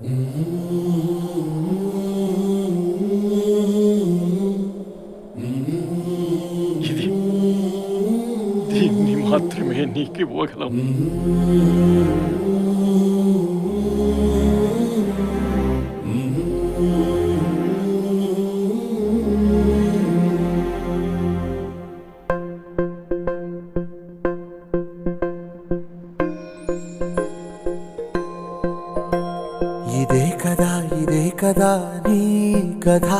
ఇది దీన్ని మాత్రమే నీకు ఇవ్వగలం. ఇదే కదా నీ కథ,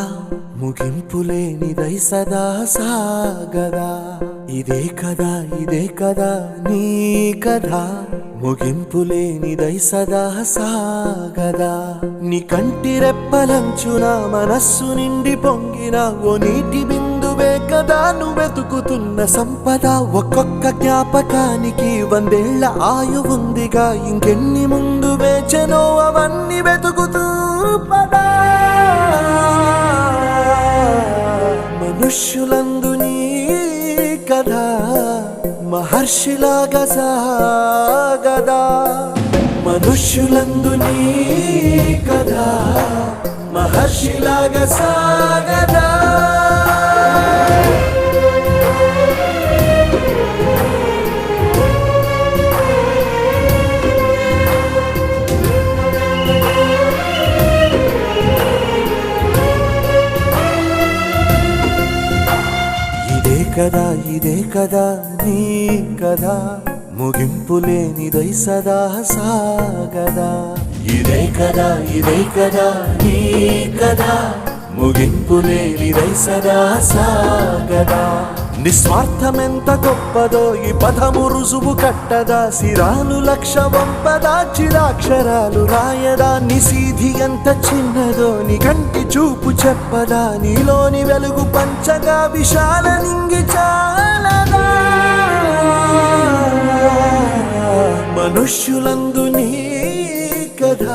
ముగింపులేనిదై సదా సాగదా. ఇదే కదా నీ కథ, ముగింపులేనిదై సదా సాగదా. నీ కంటి రెప్పలంచున మనస్సు నిండి పొంగిన ఓ నీటి బిందువే కదా నువ్వెతుకుతున్న సంపద. ఒక్కొక్క జ్ఞాపకానికి 100 ఏళ్ల ఆయువుందిగా, ఇంకెన్ని ముందు వేచెనో అవన్నీ వెతుకుతూ పదా. మనుష్యులందు నీ కథ మహర్షిలాగా సాగదా. మనుష్యులందు నీ కథ మహర్షిలాగా సాగదా. ఇదే కదా నీ కథ, ముగింపులేనిదై సదా సాగదా. ఇదే కదా నీ కథ, ముగింపులేనిదై సదా సాగదా. నిస్వార్థమెంత గొప్పదో ఈ పదము రుజువు కట్టదా. సిరాలు 1,00,000 వంపదా, చిరాక్షరాలు రాయదా. నిశీధి ఎంత చిన్నదో నీ కంటి చూపు చెప్పదా. నీలోని వెలుగు పంచగా విశాల నింగి చాలదా. మనుష్యులందు నీ కథ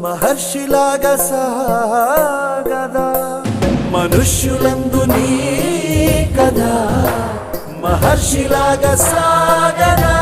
మహర్షిలాగా సాగదా. మనుష్యులందు నీ కథ మహర్షిలాగా సాగదా.